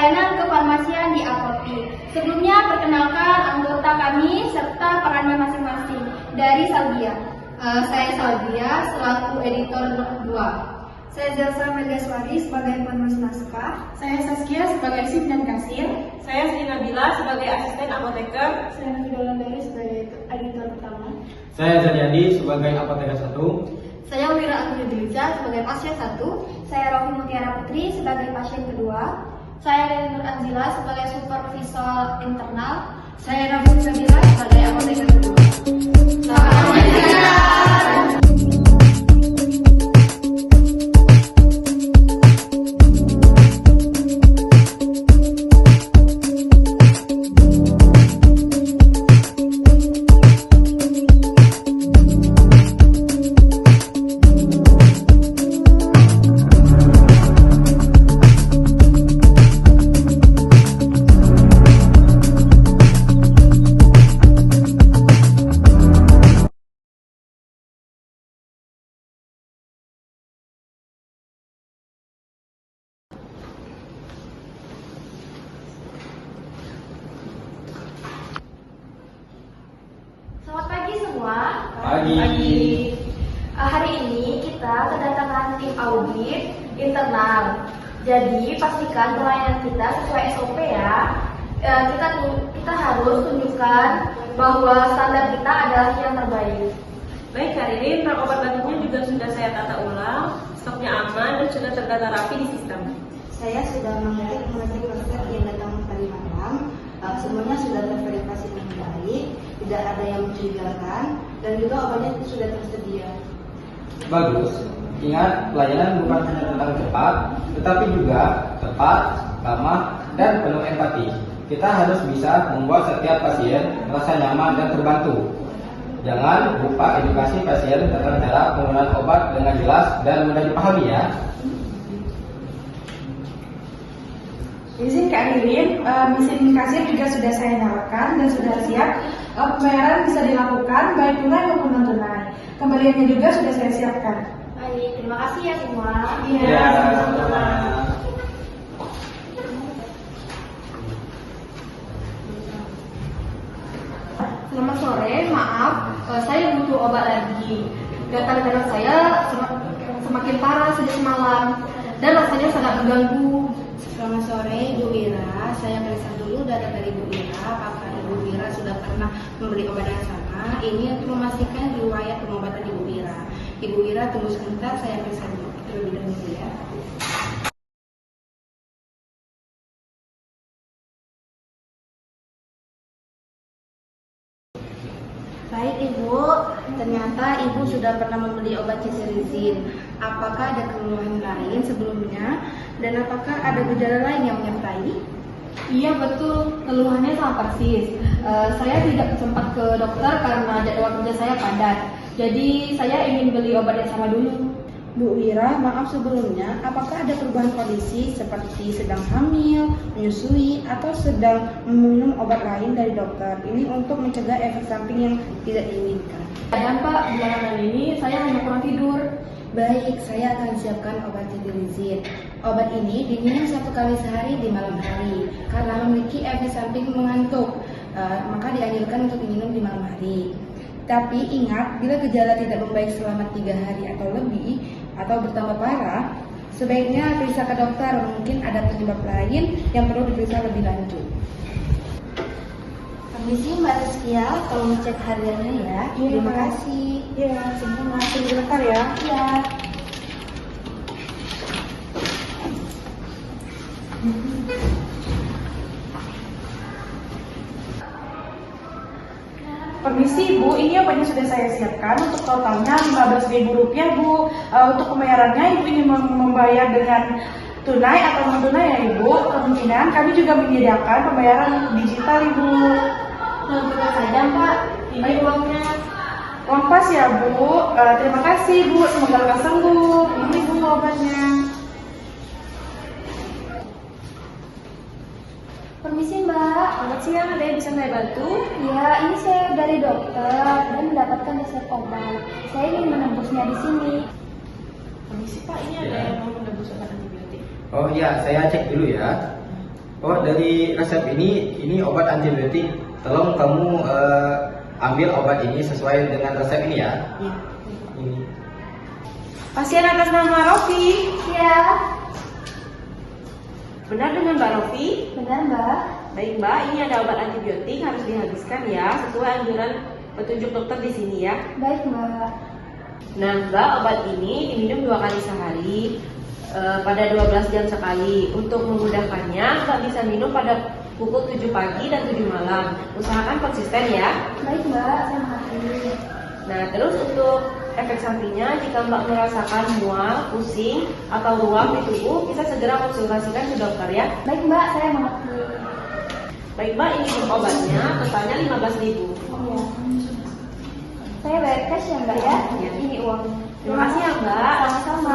pelayanan kefarmasian di apotik. Sebelumnya perkenalkan anggota kami serta perannya masing-masing. Dari Salbia. Saya Salbia selaku editor 2. Saya Zelsa Megaswari sebagai penulis naskah. Saya Saskia sebagai SIM dan kasir. Saya Sri Nabila sebagai asisten apoteker. Saya Nabila Dari sebagai editor pertama. Saya Zaliandi sebagai apoteker 1. Saya Wira Akudilja sebagai pasien 1. Saya Rofi Mutiara Putri sebagai pasien kedua. Saya Leni Nur Anzila sebagai supervisor internal. Saya Rabu Sabila sebagai apoteker kedua. Selamat mendengarkan. Selamat pagi semua. Pagi. Hari ini kita kedatangan tim audit internal. Jadi pastikan pelayanan kita sesuai SOP ya. Kita harus tunjukkan bahwa standar kita adalah yang terbaik. Baik Kak Ririn, rak obat batuknya juga sudah saya tata ulang, stoknya aman dan sudah terdata rapi di sistem. Saya sudah mengecek resep yang datang tadi malam. Semuanya sudah terverifikasi dengan baik, tidak ada yang mencurigakan, dan juga obatnya sudah tersedia. Bagus. Ingat, pelayanan bukan hanya tentang cepat, tetapi juga tepat, ramah, dan penuh empati. Kita harus bisa membuat setiap pasien merasa nyaman dan terbantu. Jangan lupa edukasi pasien tentang cara penggunaan obat dengan jelas dan mudah dipahami ya. Izin Kak Ririn, mesin kasir juga sudah saya nyalakan dan sudah siap. Pembayaran bisa dilakukan baik tunai maupun non tunai. Kembaliannya juga sudah saya siapkan. Baik, terima kasih ya semua. Iya, sama-sama. Selamat sore, maaf, saya butuh obat lagi. Gatal-gatal saya semakin parah sejak semalam dan rasanya sangat mengganggu. Selamat sore Ibu Wira, saya periksa dulu data dari Ibu Wira. Apakah Ibu Wira sudah pernah membeli obat yang sama? Ini untuk memastikan riwayat pengobatan Ibu Wira. Ibu Wira tunggu sebentar, saya periksa dulu terlebih dahulu ya. Baik Ibu, ternyata Ibu sudah pernah membeli obat cetirizine. Apakah ada keluhan lain sebelumnya? Dan apakah ada gejala lain yang menyertai? Iya betul, keluhannya sama persis. Saya tidak sempat ke dokter karena jadwal kerja saya padat. Jadi saya ingin beli obat yang sama dulu. Bu Wira, maaf sebelumnya, apakah ada perubahan kondisi seperti sedang hamil, menyusui, atau sedang meminum obat lain dari dokter? Ini untuk mencegah efek samping yang tidak diinginkan. Dan Pak, belakangan ini saya hanya kurang tidur. Baik, saya akan siapkan obat cetirizine. Obat ini diminum 1 kali sehari di malam hari. Karena memiliki efek samping mengantuk, maka dianjurkan untuk diminum di malam hari. Tapi ingat, bila gejala tidak membaik selama 3 hari atau lebih, atau bertambah parah, sebaiknya periksa ke dokter. Mungkin ada penyebab lain yang perlu diperiksa lebih lanjut. Permisi Mbak Rizkia, tolong cek hariannya ya. Terima kasih. Iya, sebentar, sebentar ya. Iya. Permisi Bu, ini obatnya sudah saya siapkan. Untuk totalnya Rp15.000 Bu. Untuk pembayarannya Ibu ingin membayar dengan tunai atau non tunai ya Ibu? Kemungkinan kami juga menyediakan pembayaran digital Ibu. Tentu saja Pak, ini uangnya. Uang pas ya Bu. Terima kasih Bu, semoga lekas sembuh. Ini Bu obatnya. Permisi Mbak. Selamat siang, ada yang bisa saya bantu? Ya, ini saya dari dokter dan mendapatkan resep obat. Saya ingin menebusnya di sini. Permisi Pak, ini ada yang mau menebus obat antibiotik. Oh iya, saya cek dulu ya. Oh, dari resep ini obat antibiotik. Tolong kamu ambil obat ini sesuai dengan resep ini ya. Iya. Ini. Pasien atas nama Rofi. Iya, Benar dengan Mbak Rofi? benar Mbak. Baik Mbak, ini ada obat antibiotik harus dihabiskan ya, sesuai anjuran petunjuk dokter di sini ya. Baik Mbak. Nah Mbak, obat ini diminum 2 kali sehari pada 12 jam sekali. Untuk memudahkannya, Mbak bisa minum pada pukul 7 pagi dan 7 malam. Usahakan konsisten ya. Baik Mbak, saya mengerti. Nah, terus untuk efek sampingnya, jika Mbak merasakan mual, pusing, atau ruam di tubuh, bisa segera konsultasikan ke dokter ya. Baik Mbak, saya mengerti. Baik Mbak, ini obatnya, totalnya 15.000. Iya. Saya bayar cash ya Mbak ya? Iya. Ini uang. Terima kasih ya Mbak. Sama-sama.